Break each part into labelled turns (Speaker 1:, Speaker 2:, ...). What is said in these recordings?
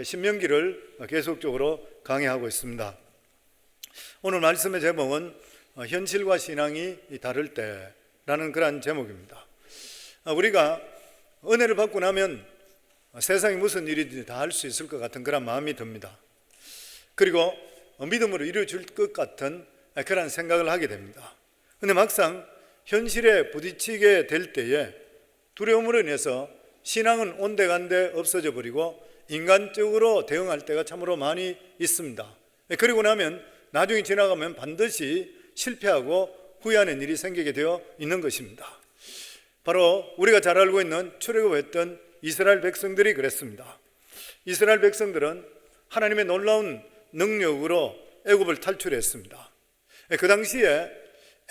Speaker 1: 신명기를 계속적으로 강의하고 있습니다. 오늘 말씀의 제목은 현실과 신앙이 다를 때라는 그런 제목입니다. 우리가 은혜를 받고 나면 세상에 무슨 일이든지 다 할 수 있을 것 같은 그런 마음이 듭니다. 그리고 믿음으로 이루어질 것 같은 그런 생각을 하게 됩니다. 그런데 막상 현실에 부딪히게 될 때에 두려움으로 인해서 신앙은 온데간데 없어져 버리고 인간적으로 대응할 때가 참으로 많이 있습니다. 그리고 나면 나중에 지나가면 반드시 실패하고 후회하는 일이 생기게 되어 있는 것입니다. 바로 우리가 잘 알고 있는 출애굽했던 이스라엘 백성들이 그랬습니다. 이스라엘 백성들은 하나님의 놀라운 능력으로 애굽을 탈출했습니다. 그 당시에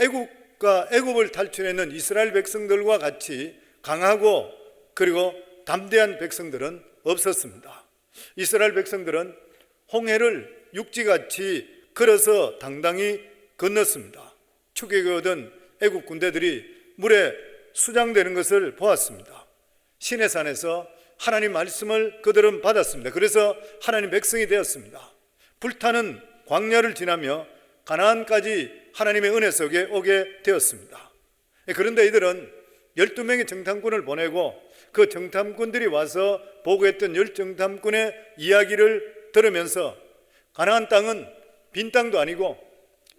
Speaker 1: 애굽을 탈출했는 이스라엘 백성들과 같이 강하고 그리고 담대한 백성들은 없었습니다. 이스라엘 백성들은 홍해를 육지같이 걸어서 당당히 건넜습니다. 추격에 오던 애굽 군대들이 물에 수장되는 것을 보았습니다. 시내산에서 하나님 말씀을 그들은 받았습니다. 그래서 하나님 백성이 되었습니다. 불타는 광야를 지나며 가나안까지 하나님의 은혜 속에 오게 되었습니다. 그런데 이들은 12명의 정탐꾼을 보내고 그 정탐꾼들이 와서 보고했던 10정탐꾼의 이야기를 들으면서 가나안 땅은 빈 땅도 아니고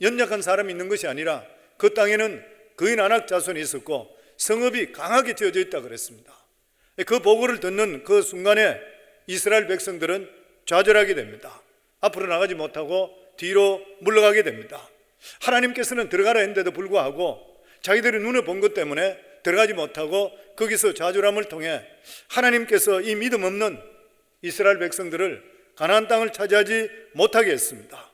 Speaker 1: 연약한 사람이 있는 것이 아니라 그 땅에는 거인 안악 자손이 있었고 성읍이 강하게 지어져 있다 그랬습니다. 그 보고를 듣는 그 순간에 이스라엘 백성들은 좌절하게 됩니다. 앞으로 나가지 못하고 뒤로 물러가게 됩니다. 하나님께서는 들어가라 했는데도 불구하고 자기들이 눈에 본 것 때문에 들어가지 못하고 거기서 좌절함을 통해 하나님께서 이 믿음 없는 이스라엘 백성들을 가나안 땅을 차지하지 못하게 했습니다.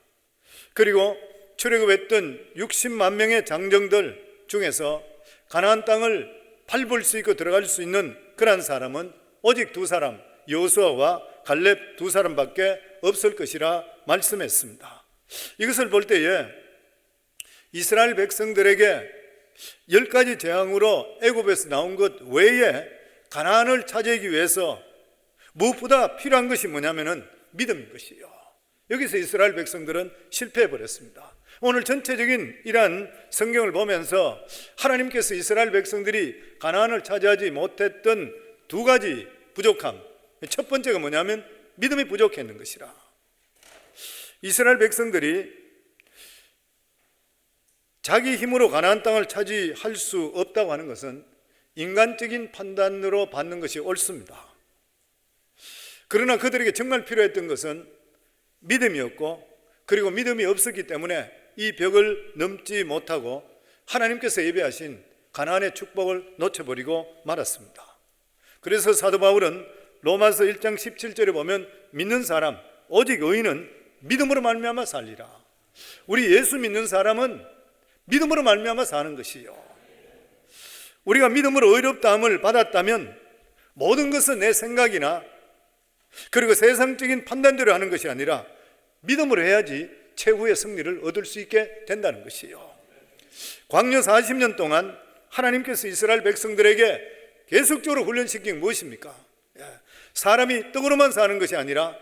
Speaker 1: 그리고 출애굽했던 60만 명의 장정들 중에서 가나안 땅을 밟을 수 있고 들어갈 수 있는 그러한 사람은 오직 두 사람, 여호수아와 갈렙 두 사람밖에 없을 것이라 말씀했습니다. 이것을 볼 때에 이스라엘 백성들에게 10가지 재앙으로 애굽에서 나온 것 외에 가나안을 차지하기 위해서 무엇보다 필요한 것이 뭐냐면은 믿음인 것이요. 여기서 이스라엘 백성들은 실패해 버렸습니다. 오늘 전체적인 이러한 성경을 보면서 하나님께서 이스라엘 백성들이 가나안을 차지하지 못했던 두 가지 부족함, 첫 번째가 뭐냐면 믿음이 부족했는 것이라. 이스라엘 백성들이 자기 힘으로 가나안 땅을 차지할 수 없다고 하는 것은 인간적인 판단으로 받는 것이 옳습니다. 그러나 그들에게 정말 필요했던 것은 믿음이었고, 그리고 믿음이 없었기 때문에 이 벽을 넘지 못하고 하나님께서 예배하신 가나안의 축복을 놓쳐버리고 말았습니다. 그래서 사도 바울은 로마서 1장 17절에 보면 믿는 사람, 오직 의인은 믿음으로 말미암아 살리라. 우리 예수 믿는 사람은 믿음으로 말미암아 사는 것이요. 우리가 믿음으로 의롭다함을 받았다면 모든 것은 내 생각이나 그리고 세상적인 판단대로 하는 것이 아니라 믿음으로 해야지 최후의 승리를 얻을 수 있게 된다는 것이요. 광야 40년 동안 하나님께서 이스라엘 백성들에게 계속적으로 훈련시킨 게 무엇입니까? 사람이 떡으로만 사는 것이 아니라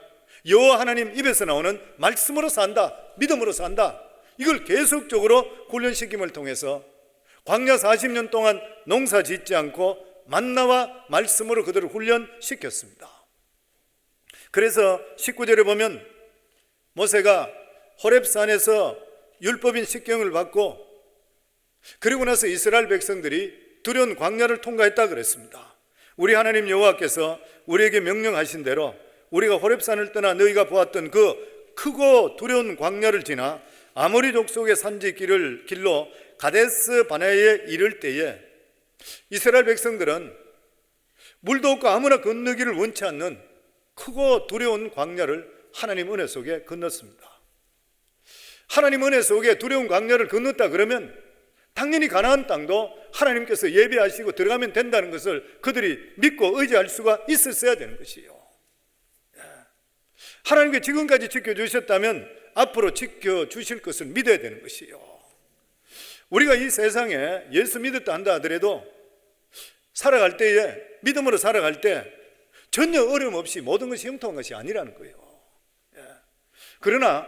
Speaker 1: 여호와 하나님 입에서 나오는 말씀으로 산다, 믿음으로 산다. 이걸 계속적으로 훈련시킴을 통해서 광야 40년 동안 농사 짓지 않고 만나와 말씀으로 그들을 훈련시켰습니다. 그래서 19절에 보면 모세가 호렙산에서 율법인 십경을 받고 그리고 나서 이스라엘 백성들이 두려운 광야를 통과했다 그랬습니다. 우리 하나님 여호와께서 우리에게 명령하신 대로 우리가 호렙산을 떠나 너희가 보았던 그 크고 두려운 광야를 지나 아모리 족속의 산지길을 길로 가데스 바네아에 이를 때에 이스라엘 백성들은 물도 없고 아무나 건너기를 원치 않는 크고 두려운 광야를 하나님 은혜 속에 건넜습니다. 하나님 은혜 속에 두려운 광야를 건넜다 그러면 당연히 가나안 땅도 하나님께서 예배하시고 들어가면 된다는 것을 그들이 믿고 의지할 수가 있었어야 되는 것이에요. 하나님께 지금까지 지켜주셨다면 앞으로 지켜주실 것을 믿어야 되는 것이에요. 우리가 이 세상에 예수 믿었다 한다 하더라도 살아갈 때에, 믿음으로 살아갈 때 전혀 어려움 없이 모든 것이 형통한 것이 아니라는 거예요. 그러나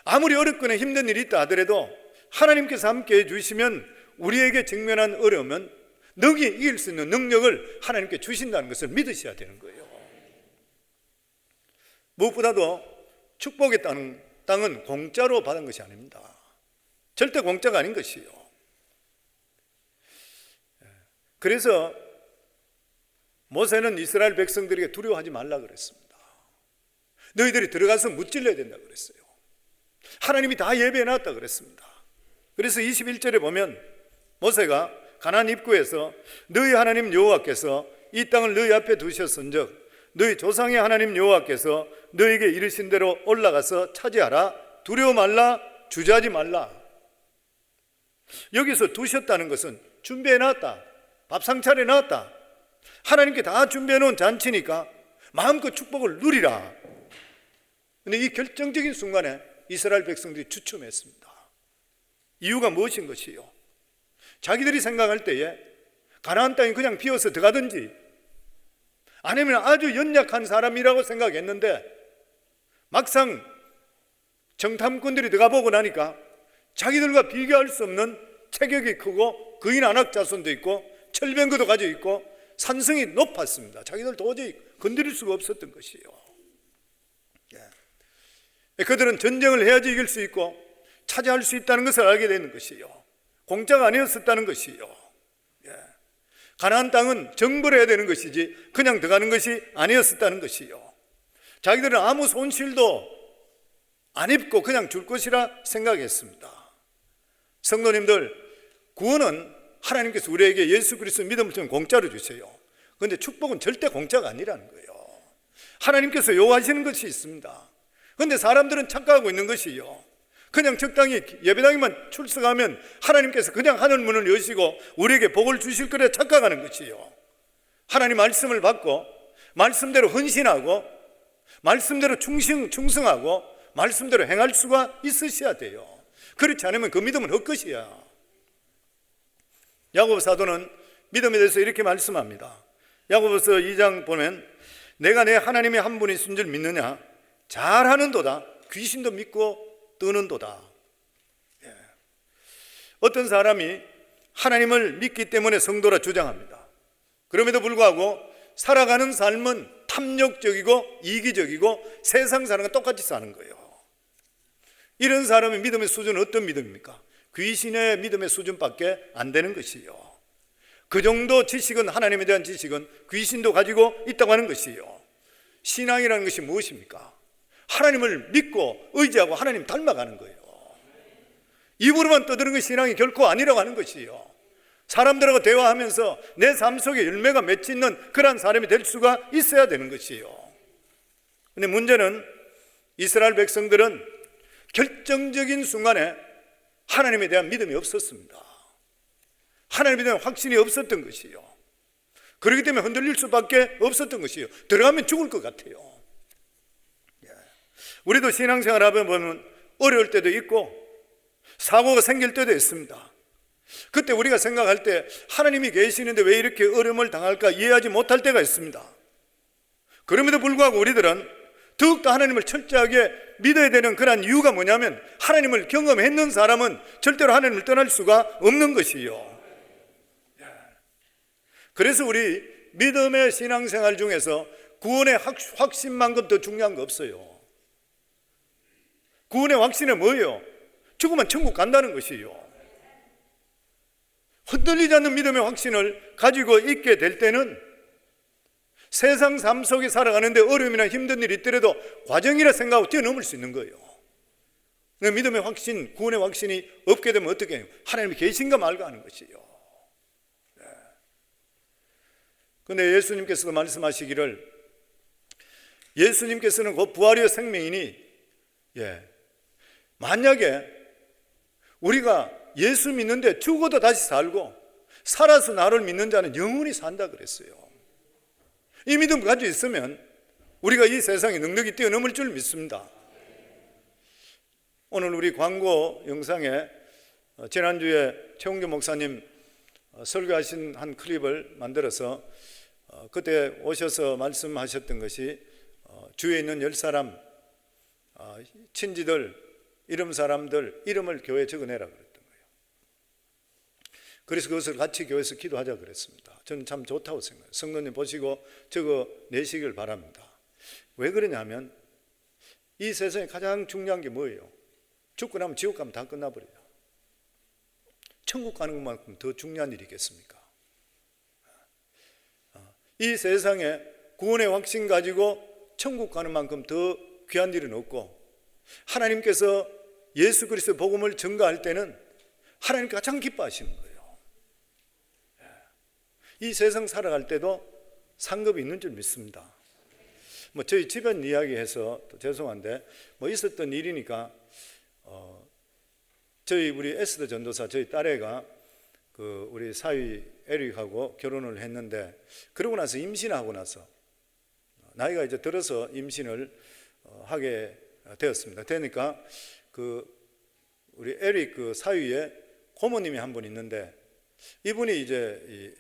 Speaker 1: 아무리 어렵거나 힘든 일이 있다 하더라도 하나님께서 함께 해주시면 우리에게 직면한 어려움은 능히 이길 수 있는 능력을 하나님께 주신다는 것을 믿으셔야 되는 거예요. 무엇보다도 축복의 땅은 공짜로 받은 것이 아닙니다. 절대 공짜가 아닌 것이요. 그래서 모세는 이스라엘 백성들에게 두려워하지 말라 그랬습니다. 너희들이 들어가서 무찔러야 된다 그랬어요. 하나님이 다 예배해 놨다 그랬습니다. 그래서 21절에 보면 모세가 가나안 입구에서 너희 하나님 여호와께서 이 땅을 너희 앞에 두셨은즉 너희 조상의 하나님 여호와께서 너희에게 이르신 대로 올라가서 차지하라. 두려워 말라. 주저하지 말라. 여기서 두셨다는 것은 준비해 놨다. 밥상 차려 놨다. 하나님께 다 준비해 놓은 잔치니까 마음껏 축복을 누리라. 그런데 이 결정적인 순간에 이스라엘 백성들이 주춤했습니다. 이유가 무엇인 것이요? 자기들이 생각할 때에 가나안 땅이 그냥 비어서 들어가든지 아니면 아주 연약한 사람이라고 생각했는데 막상 정탐꾼들이 들어가 보고 나니까 자기들과 비교할 수 없는 체격이 크고 거인 안악 자손도 있고 철병거도 가지고 있고 산성이 높았습니다. 자기들 도저히 건드릴 수가 없었던 것이에요. 그들은 전쟁을 해야지 이길 수 있고 차지할 수 있다는 것을 알게 되는 것이에요. 공짜가 아니었었다는 것이에요. 가나안 땅은 정벌해야 되는 것이지 그냥 들어가는 것이 아니었었다는 것이요. 자기들은 아무 손실도 안 입고 그냥 줄 것이라 생각했습니다. 성도님들, 구원은 하나님께서 우리에게 예수 그리스도 믿음을 통해 공짜로 주세요. 그런데 축복은 절대 공짜가 아니라는 거예요. 하나님께서 요구하시는 것이 있습니다. 그런데 사람들은 착각하고 있는 것이요, 그냥 적당히 예배당에만 출석하면 하나님께서 그냥 하늘 문을 여시고 우리에게 복을 주실 거라 착각하는 것이요. 하나님 말씀을 받고 말씀대로 헌신하고 말씀대로 충성하고 말씀대로 행할 수가 있으셔야 돼요. 그렇지 않으면 그 믿음은 헛것이야. 야고보 사도는 믿음에 대해서 이렇게 말씀합니다. 야고보서 2장 보면 내가 내 하나님의 한 분이신 줄 믿느냐? 잘하는도다. 귀신도 믿고 뜨는도다. 어떤 사람이 하나님을 믿기 때문에 성도라 주장합니다. 그럼에도 불구하고 살아가는 삶은 탐욕적이고 이기적이고 세상 사람과 똑같이 사는 거예요. 이런 사람의 믿음의 수준은 어떤 믿음입니까? 귀신의 믿음의 수준밖에 안 되는 것이요. 그 정도 지식은, 하나님에 대한 지식은 귀신도 가지고 있다고 하는 것이요. 신앙이라는 것이 무엇입니까? 하나님을 믿고 의지하고 하나님 닮아가는 거예요. 입으로만 떠드는 것이 신앙이 결코 아니라고 하는 것이요. 사람들하고 대화하면서 내 삶 속에 열매가 맺혀 있는 그러한 사람이 될 수가 있어야 되는 것이요. 그런데 문제는 이스라엘 백성들은 결정적인 순간에 하나님에 대한 믿음이 없었습니다. 하나님에 대한 확신이 없었던 것이요. 그렇기 때문에 흔들릴 수밖에 없었던 것이요. 들어가면 죽을 것 같아요. 우리도 신앙생활 하다 보면 어려울 때도 있고 사고가 생길 때도 있습니다. 그때 우리가 생각할 때 하나님이 계시는데 왜 이렇게 어려움을 당할까 이해하지 못할 때가 있습니다. 그럼에도 불구하고 우리들은 더욱더 하나님을 철저하게 믿어야 되는 그런 이유가 뭐냐면 하나님을 경험했는 사람은 절대로 하나님을 떠날 수가 없는 것이요. 그래서 우리 믿음의 신앙생활 중에서 구원의 확신만큼 더 중요한 거 없어요. 구원의 확신은 뭐예요? 죽으면 천국 간다는 것이요. 흔들리지 않는 믿음의 확신을 가지고 있게 될 때는 세상 삶 속에 살아가는데 어려움이나 힘든 일이 있더라도 과정이라 생각하고 뛰어넘을 수 있는 거예요. 믿음의 확신, 구원의 확신이 없게 되면 어떻게 해요? 하나님이 계신가 말까 하는 것이요. 그런데 예수님께서도 말씀하시기를, 예수님께서는 곧 부활이요 생명이니 만약에 우리가 예수 믿는데 죽어도 다시 살고 살아서 나를 믿는 자는 영원히 산다 그랬어요. 이 믿음 가지고 있으면 우리가 이 세상의 능력이 뛰어넘을 줄 믿습니다. 오늘 우리 광고 영상에 지난주에 최홍규 목사님 설교하신 한 클립을 만들어서 그때 오셔서 말씀하셨던 것이 주위에 있는 10사람 친지들 이름 사람들 이름을 교회에 적어내라 그랬던 거예요. 그래서 그것을 같이 교회에서 기도하자 그랬습니다. 저는 참 좋다고 생각해요. 성도님 보시고 적어내시길 바랍니다. 왜 그러냐면 이 세상에 가장 중요한 게 뭐예요? 죽고 나면 지옥 가면 다 끝나버려요. 천국 가는 것만큼 더 중요한 일이 있겠습니까? 이 세상에 구원의 확신 가지고 천국 가는 만큼 더 귀한 일은 없고, 하나님께서 예수 그리스도의 복음을 전가할 때는 하나님 가장 기뻐하시는 거예요. 이 세상 살아갈 때도 상급이 있는 줄 믿습니다. 저희 집안 이야기해서 또 죄송한데 있었던 일이니까 저희 우리 에스더 전도사 저희 딸애가 우리 사위 에릭하고 결혼을 했는데, 그러고 나서 임신하고 나서 나이가 이제 들어서 임신을 하게 되었습니다. 되니까 우리 에릭 사위에 고모님이 한 분 있는데, 이분이 이제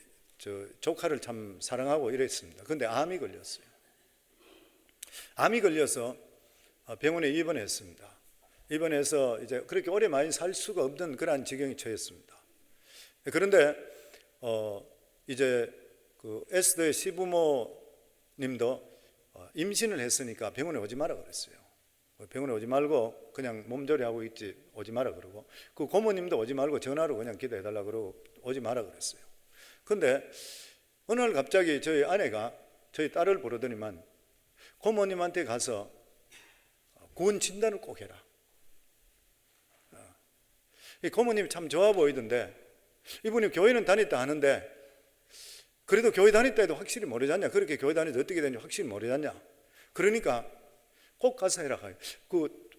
Speaker 1: 조카를 참 사랑하고 이랬습니다. 근데 암이 걸렸어요. 암이 걸려서 병원에 입원했습니다. 입원해서 이제 그렇게 오래 많이 살 수가 없는 그러한 지경에 처했습니다. 그런데 이제 에스더의 시부모님도 임신을 했으니까 병원에 오지 마라 그랬어요. 병원에 오지 말고 그냥 몸조리하고 있지 오지 마라 그러고, 그 고모님도 오지 말고 전화로 그냥 기도해달라 그러고 오지 마라 그랬어요. 근데 어느 날 갑자기 저희 아내가 저희 딸을 부르더니만 고모님한테 가서 구원 진단을 꼭 해라. 이 고모님이 참 좋아 보이던데, 이분이 교회는 다녔다 하는데 그래도 교회 다닐 때도 확실히 모르지 않냐, 그렇게 교회 다닐 때 어떻게 되는지 확실히 모르지 않냐, 그러니까 꼭 가서 해라.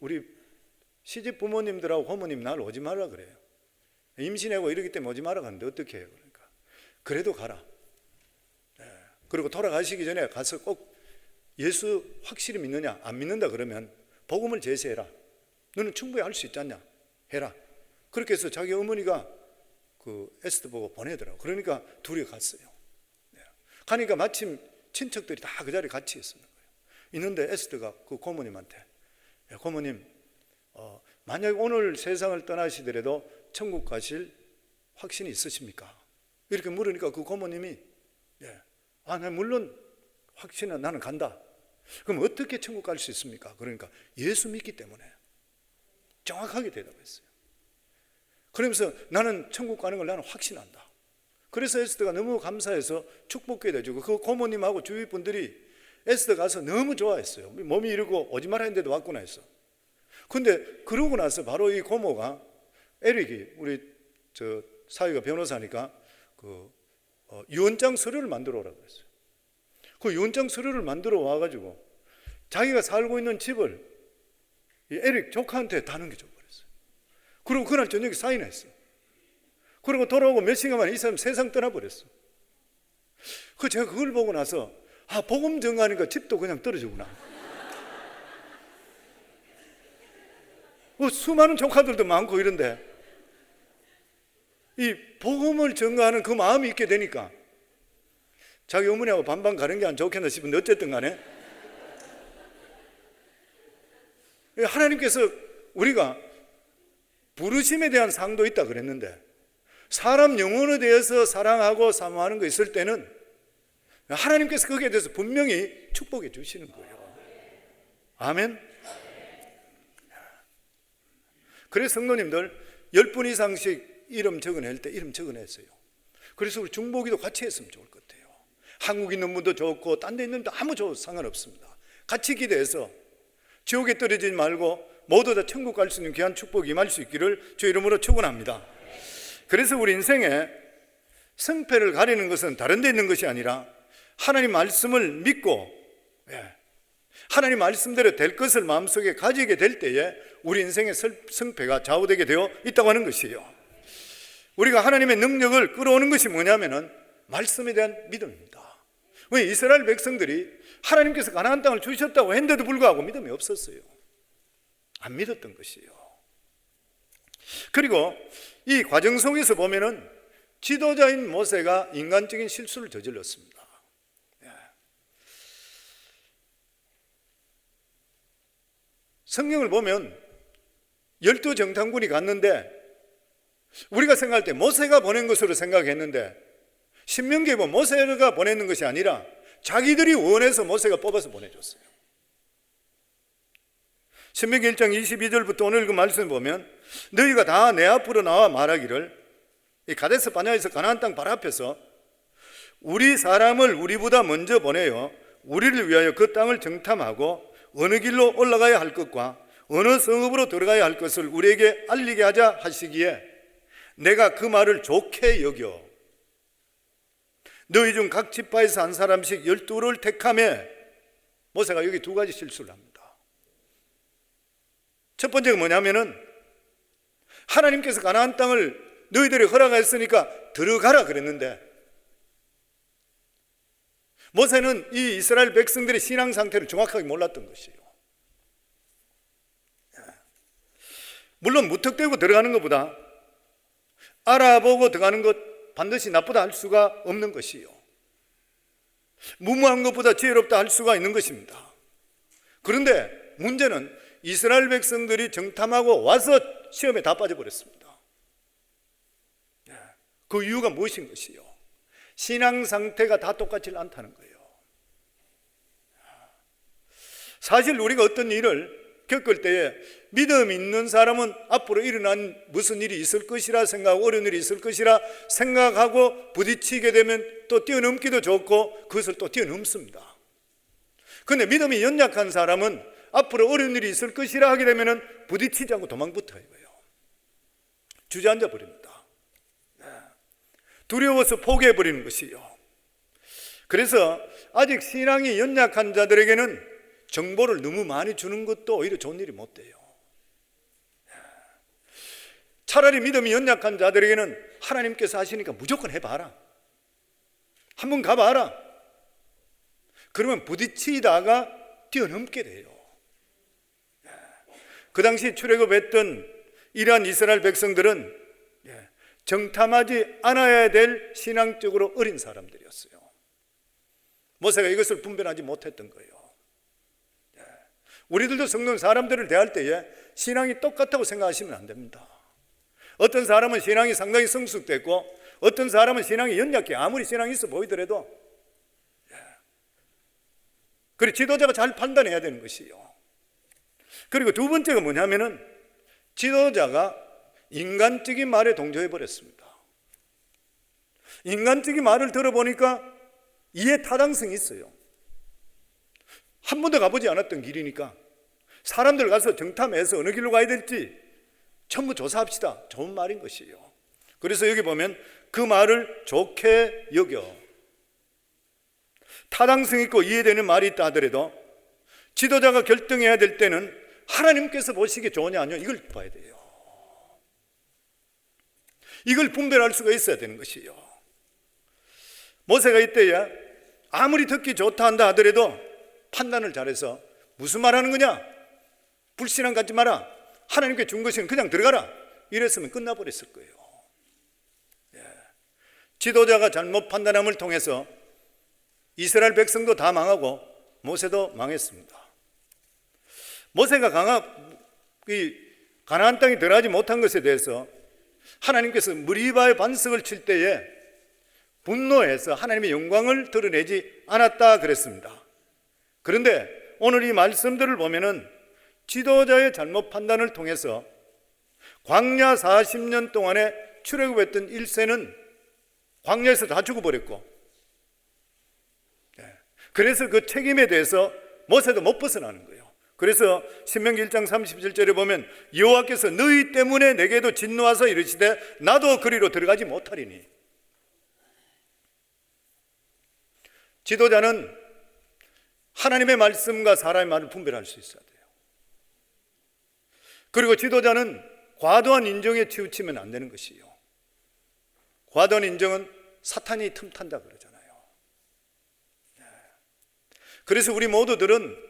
Speaker 1: 우리 시집 부모님들하고 고모님 날 오지 말라 그래요. 임신하고 이러기 때문에 오지 말라 하는데 어떻게 해요? 그러니까 그래도 가라. 그리고 돌아가시기 전에 가서 꼭 예수 확실히 믿느냐, 안 믿는다 그러면 복음을 제시해라. 너는 충분히 할 수 있지 않냐, 해라. 그렇게 해서 자기 어머니가 에스더 보고 보내더라고. 그러니까 둘이 갔어요. 가니까 마침 친척들이 다 그 자리에 같이 있었는 거예요. 있는데 에스더가 그 고모님한테, 고모님, 만약 오늘 세상을 떠나시더라도 천국 가실 확신이 있으십니까? 이렇게 물으니까 그 고모님이 네, 물론 확신은 나는 간다. 그럼 어떻게 천국 갈 수 있습니까? 그러니까 예수 믿기 때문에. 정확하게 대답했어요. 그러면서 나는 천국 가는 걸 나는 확신한다. 그래서 에스더가 너무 감사해서 축복기도 해주고, 그 고모님하고 주위 분들이 에스더 가서 너무 좋아했어요. 몸이 이러고 오지 말라 했는데도 왔구나 했어. 근데 그러고 나서 바로 이 고모가, 에릭이 우리 사위가 변호사니까 유언장 서류를 만들어 오라고 했어요. 그 유언장 서류를 만들어 와가지고 자기가 살고 있는 집을 이 에릭 조카한테 다 넘겨줘버렸어요. 그리고 그날 저녁에 사인했어. 그리고 돌아오고 몇 시간 만에 이 사람 세상 떠나버렸어. 제가 그걸 보고 나서 복음 전가하니까 집도 그냥 떨어지구나. 수많은 조카들도 많고 이런데 이 복음을 전가하는 그 마음이 있게 되니까 자기 어머니하고 반반 가는 게 안 좋겠나 싶은데 어쨌든 간에 하나님께서 우리가 부르심에 대한 상도 있다 그랬는데, 사람 영혼에 대해서 사랑하고 사모하는 거 있을 때는 하나님께서 거기에 대해서 분명히 축복해 주시는 거예요. 아멘. 그래서 성도님들 10분 이상씩 이름 적어낼 때 이름 적어냈어요. 그래서 우리 중보기도 같이 했으면 좋을 것 같아요. 한국 있는 분도 좋고 딴 데 있는 분도 아무 상관없습니다. 같이 기도해서 지옥에 떨어지지 말고 모두 다 천국 갈 수 있는 귀한 축복이 임할 수 있기를 주 이름으로 축원합니다. 그래서 우리 인생에 승패를 가리는 것은 다른 데 있는 것이 아니라 하나님 말씀을 믿고 하나님 말씀대로 될 것을 마음속에 가지게 될 때에 우리 인생의 승패가 좌우되게 되어 있다고 하는 것이에요. 우리가 하나님의 능력을 끌어오는 것이 뭐냐면은 말씀에 대한 믿음입니다. 왜 이스라엘 백성들이 하나님께서 가나안 땅을 주셨다고 했는데도 불구하고 믿음이 없었어요. 안 믿었던 것이에요. 그리고 이 과정 속에서 보면은 지도자인 모세가 인간적인 실수를 저질렀습니다. 성경을 보면 12정탐꾼이 갔는데 우리가 생각할 때 모세가 보낸 것으로 생각했는데 신명기에 보면 모세가 보내는 것이 아니라 자기들이 원해서 모세가 뽑아서 보내줬어요. 신명기 1장 22절부터 오늘 그 말씀을 보면 너희가 다 내 앞으로 나와 말하기를 이 가데스 바네아에서 가나안 땅 바로 앞에서 우리 사람을 우리보다 먼저 보내어 우리를 위하여 그 땅을 정탐하고 어느 길로 올라가야 할 것과 어느 성읍으로 들어가야 할 것을 우리에게 알리게 하자 하시기에 내가 그 말을 좋게 여겨 너희 중 각 지파에서 한 사람씩 12를 택하며 모세가 여기 두 가지 실수를 합니다. 첫 번째가 뭐냐면은 하나님께서 가나안 땅을 너희들이 허락했으니까 들어가라 그랬는데 모세는 이 이스라엘 백성들의 신앙 상태를 정확하게 몰랐던 것이에요. 물론 무턱대고 들어가는 것보다 알아보고 들어가는 것 반드시 나쁘다 할 수가 없는 것이요, 무모한 것보다 지혜롭다 할 수가 있는 것입니다. 그런데 문제는 이스라엘 백성들이 정탐하고 와서 시험에 다 빠져버렸습니다. 그 이유가 무엇인 것이요? 신앙 상태가 다 똑같지 않다는 거예요. 사실 우리가 어떤 일을 겪을 때에 믿음 있는 사람은 앞으로 일어난 무슨 일이 있을 것이라 생각하고 어려운 일이 있을 것이라 생각하고 부딪히게 되면 또 뛰어넘기도 좋고 그것을 또 뛰어넘습니다. 그런데 믿음이 연약한 사람은 앞으로 어려운 일이 있을 것이라 하게 되면 부딪히지 않고 도망붙어요. 주저앉아 버립니다. 두려워서 포기해버리는 것이요. 그래서 아직 신앙이 연약한 자들에게는 정보를 너무 많이 주는 것도 오히려 좋은 일이 못 돼요. 차라리 믿음이 연약한 자들에게는 하나님께서 하시니까 무조건 해봐라, 한번 가봐라. 그러면 부딪히다가 뛰어넘게 돼요. 그 당시 출애굽했던 이러한 이스라엘 백성들은 정탐하지 않아야 될 신앙적으로 어린 사람들이었어요. 모세가 이것을 분별하지 못했던 거예요. 우리들도 성도는 사람들을 대할 때에 신앙이 똑같다고 생각하시면 안 됩니다. 어떤 사람은 신앙이 상당히 성숙됐고 어떤 사람은 신앙이 연약해, 아무리 신앙이 있어 보이더라도. 그리고 지도자가 잘 판단해야 되는 것이요. 그리고 두 번째가 뭐냐면은 지도자가 인간적인 말에 동조해 버렸습니다. 인간적인 말을 들어보니까 이해 타당성이 있어요. 한 번도 가보지 않았던 길이니까 사람들 가서 정탐해서 어느 길로 가야 될지 전부 조사합시다. 좋은 말인 것이에요. 그래서 여기 보면 그 말을 좋게 여겨. 타당성 있고 이해되는 말이 있다 하더라도 지도자가 결정해야 될 때는 하나님께서 보시기에 좋으냐 아니냐 이걸 봐야 돼요. 이걸 분별할 수가 있어야 되는 것이요. 모세가 이때야 아무리 듣기 좋다 한다 하더라도 판단을 잘해서 무슨 말하는 거냐? 불신앙 갖지 마라. 하나님께 준 것은 그냥 들어가라. 이랬으면 끝나버렸을 거예요. 지도자가 잘못 판단함을 통해서 이스라엘 백성도 다 망하고 모세도 망했습니다. 모세가 가나안 땅에 들어가지 못한 것에 대해서 하나님께서 무리바의 반석을 칠 때에 분노해서 하나님의 영광을 드러내지 않았다 그랬습니다. 그런데 오늘 이 말씀들을 보면은 지도자의 잘못 판단을 통해서 광야 40년 동안에 출애굽했던 1세는 광야에서 다 죽어버렸고, 그래서 그 책임에 대해서 모세도 못 벗어나는 거예요. 그래서 신명기 1장 37절에 보면 여호와께서 너희 때문에 내게도 진노하사 이르시되 나도 그리로 들어가지 못하리니. 지도자는 하나님의 말씀과 사람의 말을 분별할 수 있어야 돼요. 그리고 지도자는 과도한 인정에 치우치면 안 되는 것이요. 과도한 인정은 사탄이 틈탄다 그러잖아요. 그래서 우리 모두들은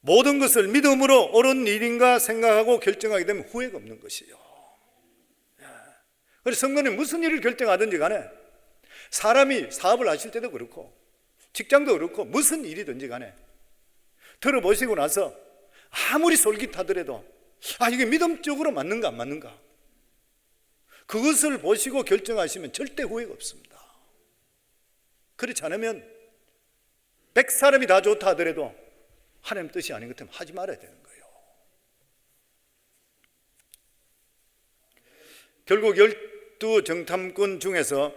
Speaker 1: 모든 것을 믿음으로 옳은 일인가 생각하고 결정하게 되면 후회가 없는 것이요. 그래서 성도는 무슨 일을 결정하든지 간에 사람이 사업을 하실 때도 그렇고 직장도 그렇고 무슨 일이든지 간에 들어보시고 나서 아무리 솔깃하더라도 이게 믿음적으로 맞는가 안 맞는가, 그것을 보시고 결정하시면 절대 후회가 없습니다. 그렇지 않으면 100사람이 다 좋다 하더라도 하나님 뜻이 아닌 것 같으면 하지 말아야 되는 거예요. 결국 12 정탐꾼 중에서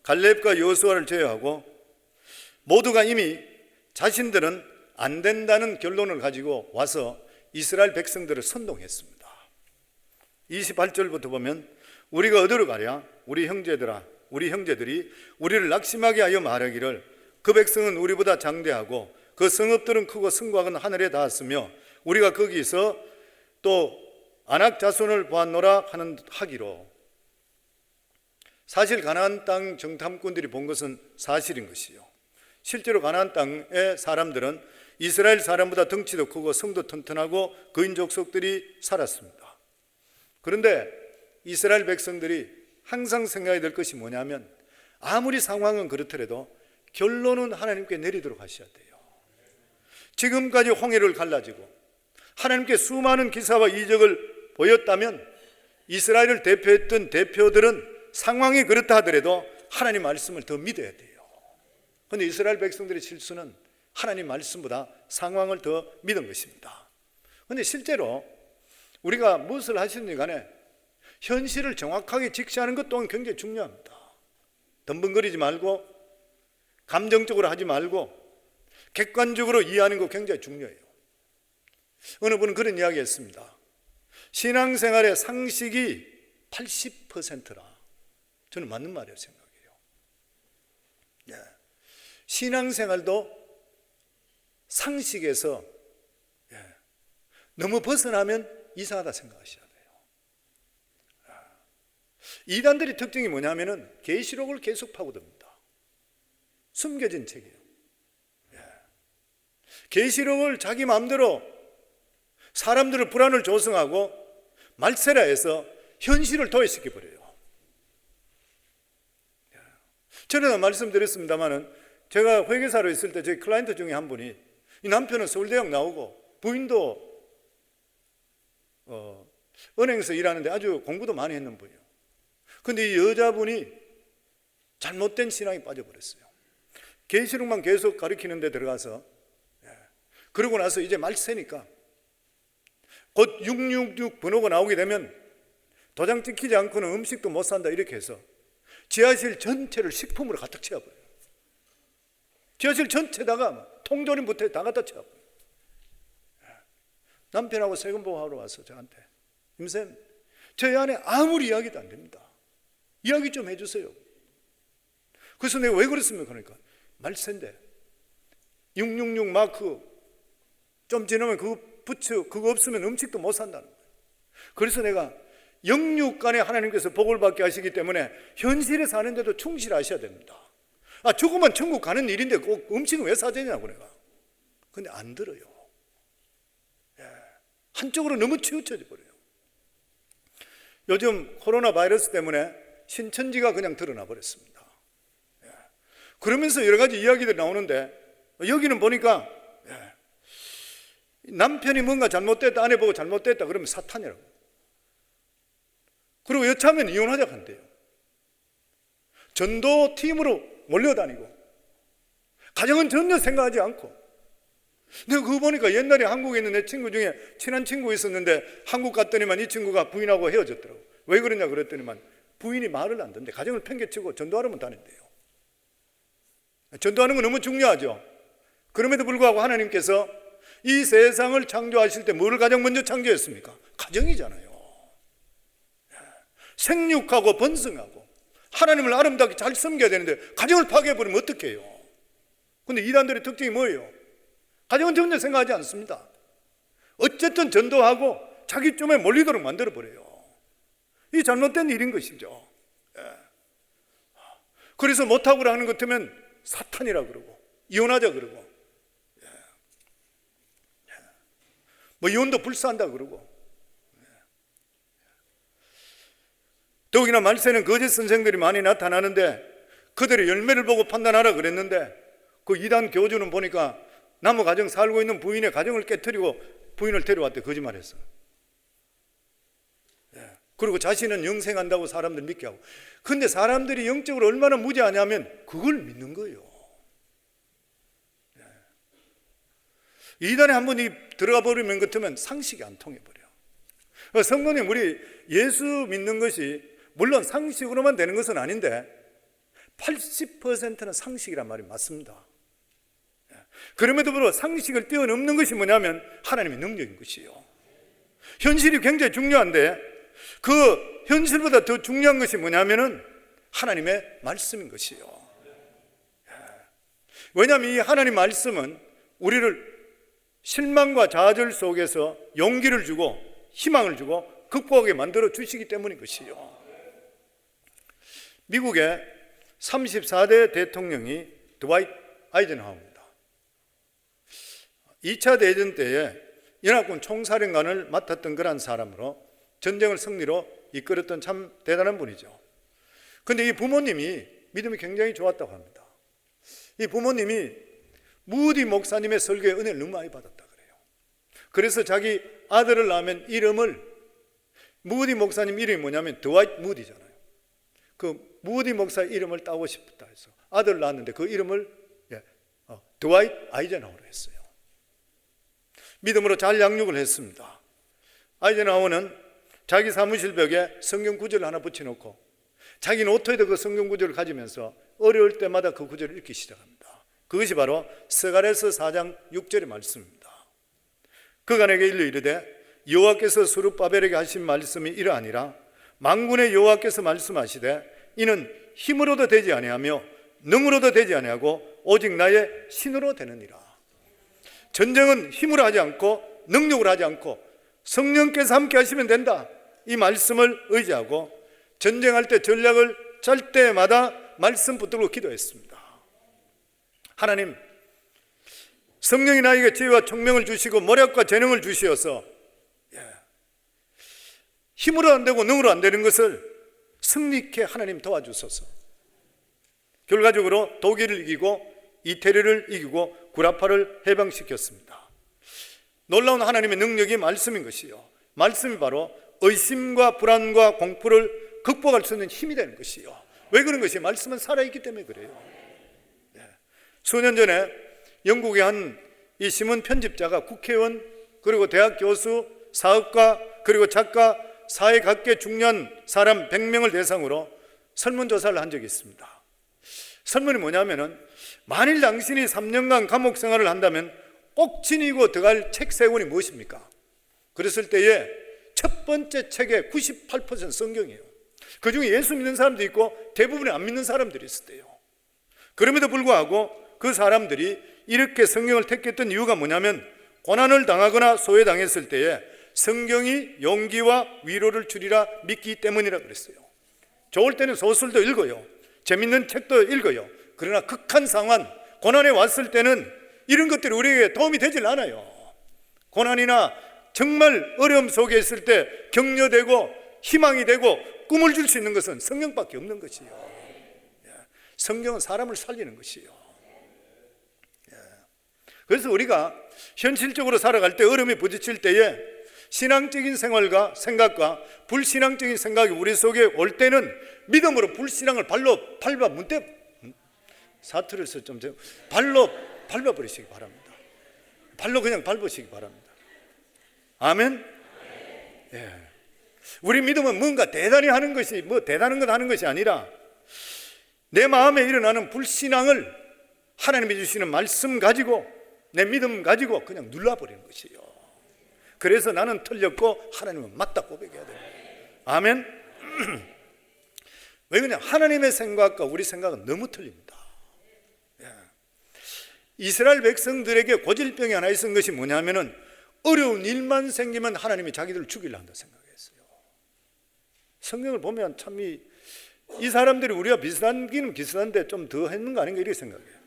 Speaker 1: 갈렙과 여호수아를 제외하고 모두가 이미 자신들은 안 된다는 결론을 가지고 와서 이스라엘 백성들을 선동했습니다. 28절부터 보면 우리가 어디로 가랴? 우리 형제들이 우리를 낙심하게 하여 말하기를 그 백성은 우리보다 장대하고 그 성읍들은 크고 성곽은 하늘에 닿았으며 우리가 거기서 또 아낙 자손을 보았노라 하기로. 사실 가나안 땅 정탐꾼들이 본 것은 사실인 것이요, 실제로 가나안 땅의 사람들은 이스라엘 사람보다 덩치도 크고 성도 튼튼하고 거인 족속들이 살았습니다. 그런데 이스라엘 백성들이 항상 생각해야 될 것이 뭐냐면, 아무리 상황은 그렇더라도 결론은 하나님께 내리도록 하셔야 돼요. 지금까지 홍해를 갈라지고 하나님께 수많은 기사와 이적을 보였다면 이스라엘을 대표했던 대표들은 상황이 그렇다 하더라도 하나님 말씀을 더 믿어야 돼요. 그런데 이스라엘 백성들의 실수는 하나님 말씀보다 상황을 더 믿은 것입니다. 그런데 실제로 우리가 무엇을 하시든지 간에 현실을 정확하게 직시하는 것 또한 굉장히 중요합니다. 덤벙거리지 말고 감정적으로 하지 말고 객관적으로 이해하는 거 굉장히 중요해요. 어느 분은 그런 이야기 했습니다. 신앙생활의 상식이 80%라. 저는 맞는 말이라고 생각해요. 신앙생활도 상식에서 너무 벗어나면 이상하다 생각하셔야 돼요. 이단들의 특징이 뭐냐면은 계시록을 계속 파고듭니다. 숨겨진 책이에요. 계시록을 자기 마음대로 사람들의 불안을 조성하고 말세라 해서 현실을 도외시켜버려요. 전에도 말씀드렸습니다마는 제가 회계사로 있을 때 제 클라이언트 중에 한 분이, 이 남편은 서울대학 나오고 부인도 은행에서 일하는데 아주 공부도 많이 했는 분이에요. 그런데 이 여자분이 잘못된 신앙에 빠져버렸어요. 계시록만 계속 가르치는 데 들어가서, 그러고 나서 이제 말세니까 곧 666 번호가 나오게 되면 도장 찍히지 않고는 음식도 못 산다 이렇게 해서 지하실 전체를 식품으로 가득 채워버려요. 지하실 전체다가 통조림부터 다 갖다 채워버려요. 남편하고 세금보호하러 와서 저한테, 임쌤, 저희 안에 아무리 이야기도 안 됩니다. 이야기 좀 해주세요. 그래서 내가 왜 그랬습니까? 그러니까 말세인데 666 마크 좀 지나면 그거 붙여, 그거 없으면 음식도 못 산다는 거예요. 그래서 내가 영육간에 하나님께서 복을 받게 하시기 때문에 현실에 사는데도 충실하셔야 됩니다. 죽으면 천국 가는 일인데 꼭 음식은 왜 사재냐고 내가. 근데 안 들어요. 한쪽으로 너무 치우쳐져 버려요. 요즘 코로나 바이러스 때문에 신천지가 그냥 드러나 버렸습니다. 그러면서 여러 가지 이야기들이 나오는데, 여기는 보니까 남편이 뭔가 잘못됐다, 아내 보고 잘못됐다 그러면 사탄이라고. 그리고 여차하면 이혼하자고 한대요. 전도팀으로 몰려다니고 가정은 전혀 생각하지 않고. 내가 그거 보니까 옛날에 한국에 있는 내 친구 중에 친한 친구 있었는데 한국 갔더니만 이 친구가 부인하고 헤어졌더라고. 왜 그러냐 그랬더니만 부인이 말을 안 듣는데 가정을 팽개치고 전도하러만 다닌대요. 전도하는 건 너무 중요하죠. 그럼에도 불구하고 하나님께서 이 세상을 창조하실 때 뭐를 가장 먼저 창조했습니까? 가정이잖아요. 생육하고 번성하고 하나님을 아름답게 잘 섬겨야 되는데 가정을 파괴해버리면 어떡해요? 근데 이단들의 특징이 뭐예요? 가정은 전혀 생각하지 않습니다. 어쨌든 전도하고 자기 쪽에 몰리도록 만들어버려요. 이 잘못된 일인 것이죠. 그래서 못하고 하는 것 같으면 사탄이라 그러고 이혼하자 그러고 뭐 이혼도 불사한다 그러고. 더욱이나 말세는 거짓 선생들이 많이 나타나는데 그들의 열매를 보고 판단하라 그랬는데 그 이단 교주는 보니까 남의 가정 살고 있는 부인의 가정을 깨트리고 부인을 데려왔대. 거짓말했어. 그리고 자신은 영생한다고 사람들 믿게 하고. 근데 사람들이 영적으로 얼마나 무지하냐면 그걸 믿는 거예요. 이단에 한번 들어가 버리면 같으면 상식이 안 통해 버려. 성도님, 우리 예수 믿는 것이 물론 상식으로만 되는 것은 아닌데 80%는 상식이란 말이 맞습니다. 그럼에도 불구하고 상식을 뛰어넘는 것이 뭐냐면 하나님의 능력인 것이에요. 현실이 굉장히 중요한데 그 현실보다 더 중요한 것이 뭐냐면은 하나님의 말씀인 것이에요. 왜냐하면 이 하나님 말씀은 우리를 실망과 좌절 속에서 용기를 주고 희망을 주고 극복하게 만들어 주시기 때문인 것이에요. 미국의 34대 대통령이 드와이트 아이젠하워입니다. 2차 대전 때에 연합군 총사령관을 맡았던 그런 사람으로 전쟁을 승리로 이끌었던 참 대단한 분이죠. 그런데 이 부모님이 믿음이 굉장히 좋았다고 합니다. 이 부모님이 무디 목사님의 설교에 은혜를 너무 많이 받았다 그래요. 그래서 자기 아들을 낳으면 이름을, 무디 목사님 이름이 뭐냐면 드와이트 무디잖아요. 그 무디 목사 이름을 따고 싶다 해서 아들을 낳았는데 그 이름을 드와이트 아이젠하워로 했어요. 믿음으로 잘 양육을 했습니다. 아이젠하워는 자기 사무실 벽에 성경 구절을 하나 붙여놓고 자기 노트에도 그 성경 구절을 가지면서 어려울 때마다 그 구절을 읽기 시작합니다. 그것이 바로 스가랴서 4장 6절의 말씀입니다. 그가 내게 일러 이르되 여호와께서 스룹바벨에게 하신 말씀이 이러하니라. 만군의 여호와께서 말씀하시되 이는 힘으로도 되지 아니하며 능으로도 되지 아니하고 오직 나의 신으로 되느니라. 전쟁은 힘으로 하지 않고 능력으로 하지 않고 성령께서 함께 하시면 된다. 이 말씀을 의지하고 전쟁할 때 전략을 짤 때마다 말씀 붙들고 기도했습니다. 하나님, 성령이 나에게 지혜와 총명을 주시고 모략과 재능을 주시어서 힘으로 안 되고 능으로 안 되는 것을 승리케 하나님 도와주소서. 결과적으로 독일을 이기고 이태리를 이기고 구라파를 해방시켰습니다. 놀라운 하나님의 능력이 말씀인 것이요, 말씀이 바로 의심과 불안과 공포를 극복할 수 있는 힘이 되는 것이요. 왜 그런 것이? 말씀은 살아있기 때문에 그래요. 수년 전에 영국의 한 이 신문 편집자가 국회의원 그리고 대학 교수, 사업가 그리고 작가, 사회각계 중요한 사람 100명을 대상으로 설문조사를 한 적이 있습니다. 설문이 뭐냐면은 만일 당신이 3년간 감옥 생활을 한다면 꼭 지니고 들어갈 책 3권이 무엇입니까? 그랬을 때에 첫 번째 책의 98% 성경이에요. 그 중에 예수 믿는 사람도 있고 대부분이 안 믿는 사람들이 있을 때요. 그럼에도 불구하고 그 사람들이 이렇게 성경을 택했던 이유가 뭐냐면 고난을 당하거나 소외당했을 때에 성경이 용기와 위로를 주리라 믿기 때문이라 그랬어요. 좋을 때는 소설도 읽어요. 재밌는 책도 읽어요. 그러나 극한 상황, 고난에 왔을 때는 이런 것들이 우리에게 도움이 되질 않아요. 고난이나 정말 어려움 속에 있을 때 격려되고 희망이 되고 꿈을 줄 수 있는 것은 성경밖에 없는 것이에요. 성경은 사람을 살리는 것이에요. 그래서 우리가 현실적으로 살아갈 때 어려움에 부딪힐 때에 신앙적인 생활과 생각과 불신앙적인 생각이 우리 속에 올 때는 믿음으로 불신앙을 발로 밟아 문대 사투리를 좀 발로 밟아버리시기 바랍니다. 발로 그냥 밟으시기 바랍니다. 아멘. 예. 우리 믿음은 뭔가 대단히 하는 것이, 뭐 대단한 것 하는 것이 아니라 내 마음에 일어나는 불신앙을 하나님이 주시는 말씀 가지고 내 믿음 가지고 그냥 눌러버리는 것이에요. 그래서 나는 틀렸고 하나님은 맞다 고백해야 됩니다. 아멘. 왜 그러냐? 하나님의 생각과 우리 생각은 너무 틀립니다. 이스라엘 백성들에게 고질병이 하나 있었던 것이 뭐냐면은 어려운 일만 생기면 하나님이 자기들을 죽이려 한다 생각했어요. 성경을 보면 참 이 사람들이 우리가 비슷한기는 비슷한데 좀 더 했는 거 아닌가 이렇게 생각해요.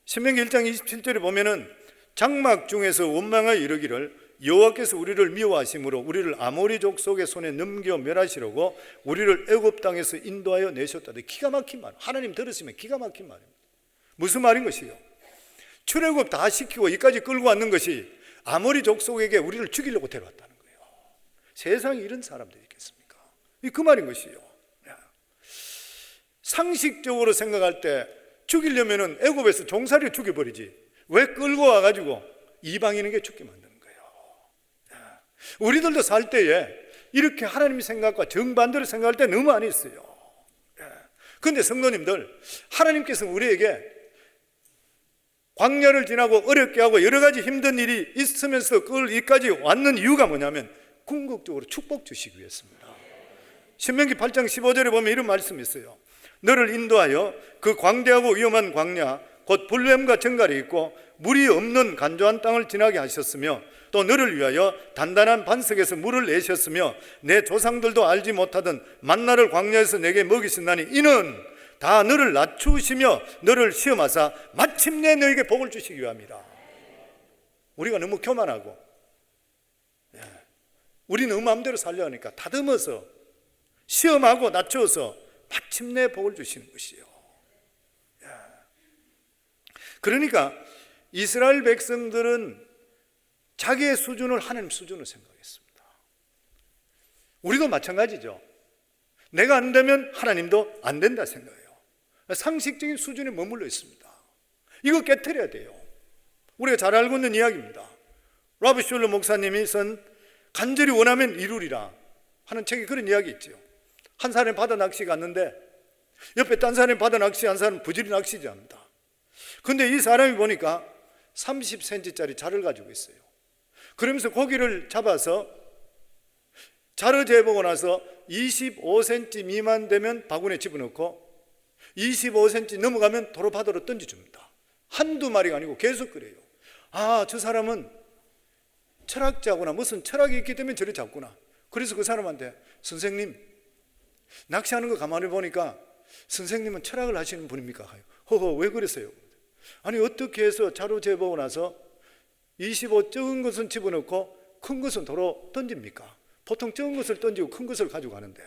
Speaker 1: 신명기 1장 27절에 보면은 장막 중에서 원망하여 이르기를 여호와께서 우리를 미워하심으로 우리를 아모리 족속의 손에 넘겨 멸하시려고 우리를 애굽 땅에서 인도하여 내셨다. 기가 막힌 말. 하나님 들으시면 기가 막힌 말입니다. 무슨 말인 것이요? 출애굽 다 시키고 여기까지 끌고 왔는 것이 아모리 족속에게 우리를 죽이려고 데려왔다는 거예요. 세상에 이런 사람들이 있겠습니까? 그 말인 것이요. 상식적으로 생각할 때 죽이려면 애굽에서 종살이를 죽여버리지 왜 끌고 와가지고 이방인에게 죽게 만드는 거예요. 우리들도 살 때에 이렇게 하나님의 생각과 정반대로 생각할 때 너무 많이 있어요. 그런데 성도님들, 하나님께서 우리에게 광야를 지나고 어렵게 하고 여러 가지 힘든 일이 있으면서 그걸 여기까지 왔는 이유가 뭐냐면 궁극적으로 축복 주시기 위해서입니다. 신명기 8장 15절에 보면 이런 말씀이 있어요. 너를 인도하여 그 광대하고 위험한 광야 곧 불뱀과 정갈이 있고 물이 없는 간조한 땅을 지나게 하셨으며 또 너를 위하여 단단한 반석에서 물을 내셨으며 내 조상들도 알지 못하던 만나를 광야에서 내게 먹이신다니 이는 다 너를 낮추시며 너를 시험하사 마침내 너에게 복을 주시기 위함이라. 우리가 너무 교만하고 우리 너무 마음대로 살려 하니까 다듬어서 시험하고 낮춰서 마침내 복을 주시는 것이요. 그러니까 이스라엘 백성들은 자기의 수준을 하나님 수준으로 생각했습니다. 우리도 마찬가지죠. 내가 안 되면 하나님도 안 된다 생각해요. 상식적인 수준에 머물러 있습니다. 이거 깨트려야 돼요. 우리가 잘 알고 있는 이야기입니다. 라브 슐러 목사님이 쓴 간절히 원하면 이루리라 하는 책에 그런 이야기 있죠. 한 사람이 바다 낚시 갔는데 옆에 딴 사람이 바다 낚시 한 사람은 부지런히 낚시지 합니다. 근데 이 사람이 보니까 30cm짜리 자를 가지고 있어요. 그러면서 고기를 잡아서 자를 재보고 나서 25cm 미만 되면 바구니에 집어넣고 25cm 넘어가면 도로 바다로 던져줍니다. 한두 마리가 아니고 계속 그래요. 아, 저 사람은 철학자구나, 무슨 철학이 있기 때문에 저를 잡구나. 그래서 그 사람한테 선생님 낚시하는 거 가만히 보니까 선생님은 철학을 하시는 분입니까? 허허, 왜 그랬어요? 아니 어떻게 해서 자루 재보고 나서 25 적은 것은 집어넣고 큰 것은 도로 던집니까? 보통 적은 것을 던지고 큰 것을 가지고 가는데.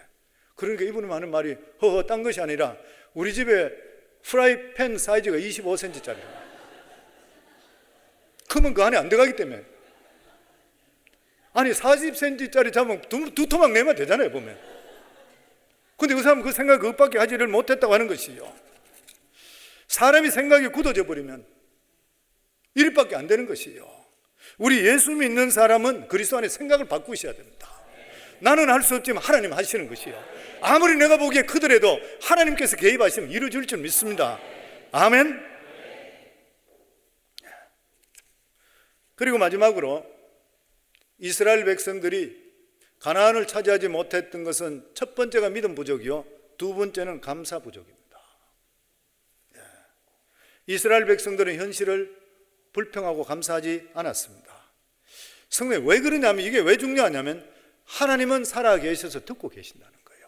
Speaker 1: 그러니까 이분이 하는 말이 허허, 딴 것이 아니라 우리 집에 프라이팬 사이즈가 25cm짜리라. 크면 그 안에 안 들어가기 때문에. 아니 40cm짜리 잡으면 두 토막 내면 되잖아요, 보면. 근데 그 사람은 그 생각 그것밖에 하지를 못했다고 하는 것이요. 사람이 생각이 굳어져 버리면 일밖에 안 되는 것이요. 우리 예수 믿는 사람은 그리스도 안에 생각을 바꾸셔야 됩니다. 나는 할 수 없지만 하나님 하시는 것이요. 아무리 내가 보기에 크더라도 하나님께서 개입하시면 이루어질 줄 믿습니다. 아멘. 그리고 마지막으로 이스라엘 백성들이 가나안을 차지하지 못했던 것은 첫 번째가 믿음 부족이요, 두 번째는 감사 부족입니다. 이스라엘 백성들은 현실을 불평하고 감사하지 않았습니다. 성도님, 왜 그러냐면 이게 왜 중요하냐면 하나님은 살아 계셔서 듣고 계신다는 거예요.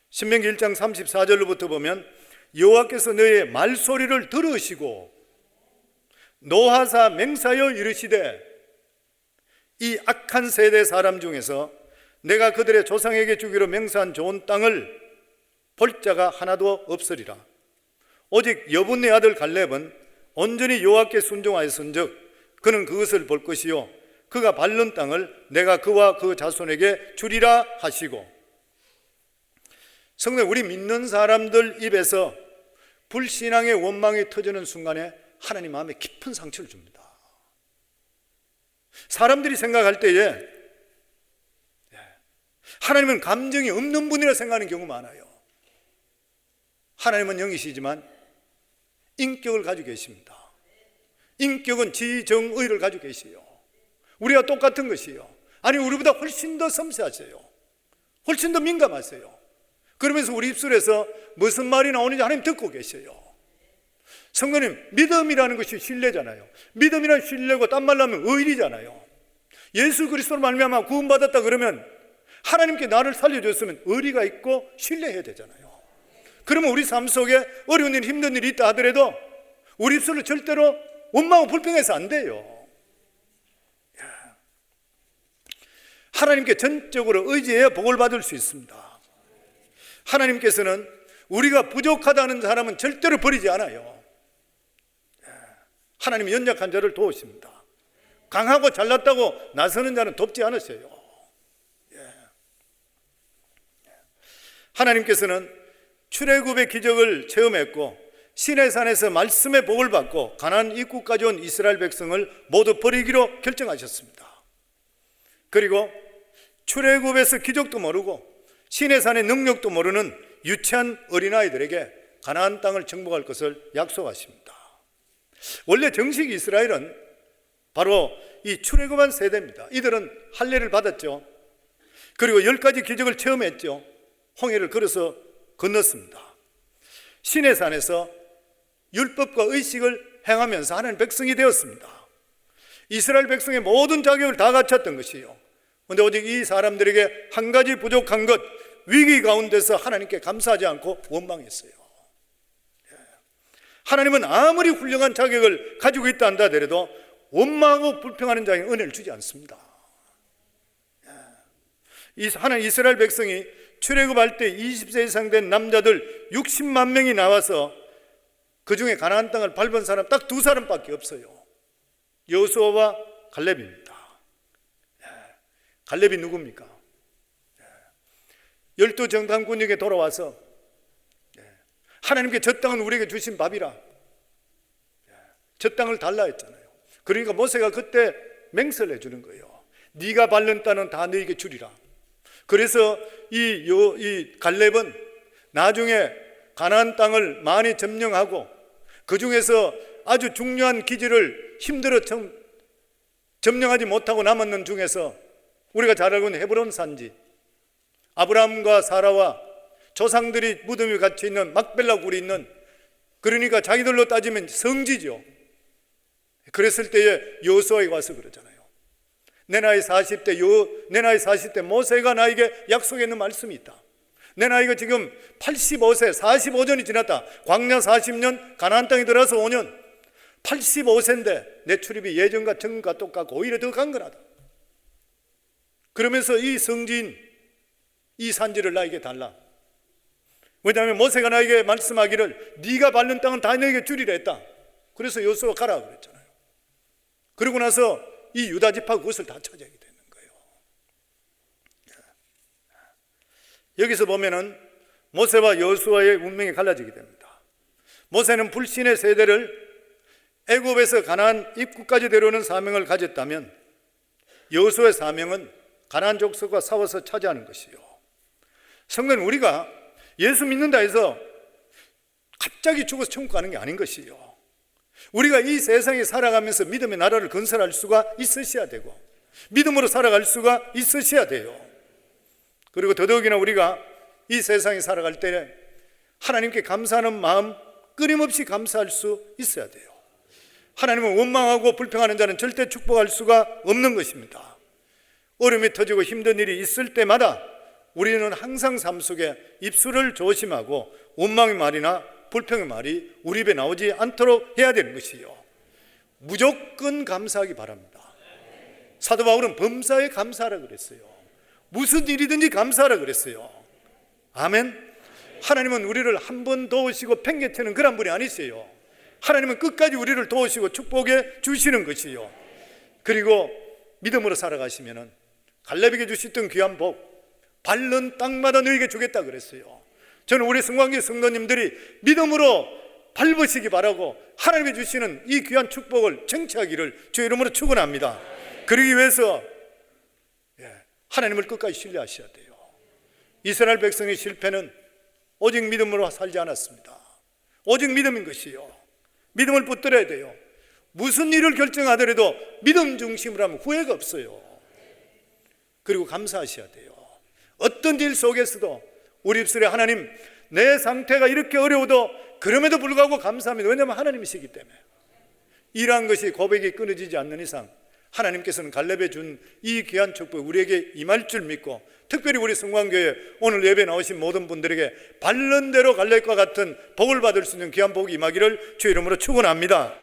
Speaker 1: 신명기 1장 34절로부터 보면 여호와께서 너의 말소리를 들으시고 노하사 맹사여 이르시되 이 악한 세대 사람 중에서 내가 그들의 조상에게 주기로 맹세한 좋은 땅을 볼 자가 하나도 없으리라. 오직 여분네 아들 갈렙은 온전히 여호와께 순종하였은즉 그는 그것을 볼 것이요 그가 밟는 땅을 내가 그와 그 자손에게 주리라 하시고. 성도, 우리 믿는 사람들 입에서 불신앙의 원망이 터지는 순간에 하나님 마음에 깊은 상처를 줍니다. 사람들이 생각할 때에 하나님은 감정이 없는 분이라 생각하는 경우가 많아요. 하나님은 영이시지만 인격을 가지고 계십니다. 인격은 지정의를 가지고 계시요. 우리가 똑같은 것이요. 아니, 우리보다 훨씬 더 섬세하세요. 훨씬 더 민감하세요. 그러면서 우리 입술에서 무슨 말이 나오는지 하나님 듣고 계세요. 성도님, 믿음이라는 것이 신뢰잖아요. 믿음이란 신뢰고 딴 말로 하면 의리잖아요. 예수 그리스도로 말미암아 구원받았다 그러면 하나님께 나를 살려줬으면 의리가 있고 신뢰해야 되잖아요. 그러면 우리 삶 속에 어려운 일, 힘든 일이 있다 하더라도 우리 입술로 절대로 원망하고 불평해서 안 돼요. 하나님께 전적으로 의지해야 복을 받을 수 있습니다. 하나님께서는 우리가 부족하다는 사람은 절대로 버리지 않아요. 하나님은 연약한 자를 도우십니다. 강하고 잘났다고 나서는 자는 돕지 않으세요. 하나님께서는 출애굽의 기적을 체험했고 시내산에서 말씀의 복을 받고 가나안 입구까지 온 이스라엘 백성을 모두 버리기로 결정하셨습니다. 그리고 출애굽에서 기적도 모르고 시내산의 능력도 모르는 유치한 어린아이들에게 가나안 땅을 정복할 것을 약속하십니다. 원래 정식 이스라엘은 바로 이 출애굽한 세대입니다. 이들은 할례를 받았죠. 그리고 10가지 기적을 체험했죠. 홍해를 걸어서 건넜습니다. 시내산에서 율법과 의식을 행하면서 하나님 백성이 되었습니다. 이스라엘 백성의 모든 자격을 다 갖췄던 것이요. 그런데 오직 이 사람들에게 한 가지 부족한 것, 위기 가운데서 하나님께 감사하지 않고 원망했어요. 하나님은 아무리 훌륭한 자격을 가지고 있다 한다 하더라도 원망하고 불평하는 자에게 은혜를 주지 않습니다. 하나님 이스라엘 백성이 출애굽할 때 20세 이상 된 남자들 60만 명이 나와서 그 중에 가나안 땅을 밟은 사람 딱 2사람밖에 없어요. 여호수아와 갈렙입니다. 갈렙이 누굽니까? 12 정탐꾼에게 돌아와서 하나님께 저 땅은 우리에게 주신 밥이라, 저 땅을 달라 했잖아요. 그러니까 모세가 그때 맹세를 해주는 거예요. 네가 밟는 땅은 다 너에게 주리라. 그래서 이 갈렙은 나중에 가나안 땅을 많이 점령하고 그 중에서 아주 중요한 기지를 힘들어 점령하지 못하고 남았는 중에서 우리가 잘 알고 있는 헤브론 산지, 아브라함과 사라와 조상들이 무덤에 갇혀 있는 막벨라 굴이 있는, 그러니까 자기들로 따지면 성지죠. 그랬을 때에 여호수아에게 와서 그러잖아요. 내 나이 40대 모세가 나에게 약속했는 말씀이 있다. 내 나이가 지금 85세, 45년이 지났다. 광야 40년, 가나안 땅에 들어서 5년, 85세인데 내 출입이 예전과 전과 똑같고 오히려 더 강건하다. 그러면서 이 성지인 이 산지를 나에게 달라. 왜냐하면 모세가 나에게 말씀하기를 네가 밟는 땅은 다 너에게 주리라 했다. 그래서 여호수아가 가라 그랬잖아요. 그러고 나서 이 유다 지파가 그것을 다 차지하게 되는 거예요. 여기서 보면은 모세와 여호수아의 운명이 갈라지게 됩니다. 모세는 불신의 세대를 애굽에서 가나안 입구까지 데려오는 사명을 가졌다면 여호수아의 사명은 가나안 족속과 싸워서 차지하는 것이요. 성도는 우리가 예수 믿는다 해서 갑자기 죽어서 천국 가는 게 아닌 것이요. 우리가 이 세상에 살아가면서 믿음의 나라를 건설할 수가 있으셔야 되고 믿음으로 살아갈 수가 있으셔야 돼요. 그리고 더더욱이나 우리가 이 세상에 살아갈 때 하나님께 감사하는 마음 끊임없이 감사할 수 있어야 돼요. 하나님은 원망하고 불평하는 자는 절대 축복할 수가 없는 것입니다. 어려움이 터지고 힘든 일이 있을 때마다 우리는 항상 삶 속에 입술을 조심하고 원망의 말이나 불평의 말이 우리 입에 나오지 않도록 해야 되는 것이요. 무조건 감사하기 바랍니다. 사도 바울은 범사에 감사하라 그랬어요. 무슨 일이든지 감사하라 그랬어요. 아멘. 하나님은 우리를 한 번 도우시고 팽개치는 그런 분이 아니세요. 하나님은 끝까지 우리를 도우시고 축복해 주시는 것이요. 그리고 믿음으로 살아가시면은 갈렙에게 주셨던 귀한 복, 밟는 땅마다 너에게 주겠다 그랬어요. 저는 우리 성광교 성도님들이 믿음으로 밟으시기 바라고 하나님이 주시는 이 귀한 축복을 쟁취하기를 주의 이름으로 축원합니다. 그러기 위해서 하나님을 끝까지 신뢰하셔야 돼요. 이스라엘 백성의 실패는 오직 믿음으로 살지 않았습니다. 오직 믿음인 것이요. 믿음을 붙들어야 돼요. 무슨 일을 결정하더라도 믿음 중심으로 하면 후회가 없어요. 그리고 감사하셔야 돼요. 어떤 일 속에서도 우리 입술에 하나님, 내 상태가 이렇게 어려워도 그럼에도 불구하고 감사합니다. 왜냐하면 하나님이시기 때문에. 이러한 것이 고백이 끊어지지 않는 이상 하나님께서는 갈렙에 준 이 귀한 축복 우리에게 임할 줄 믿고, 특별히 우리 성광교회 오늘 예배 나오신 모든 분들에게 밟는 대로 갈렙과 같은 복을 받을 수 있는 귀한 복이 임하기를 주의 이름으로 축원합니다.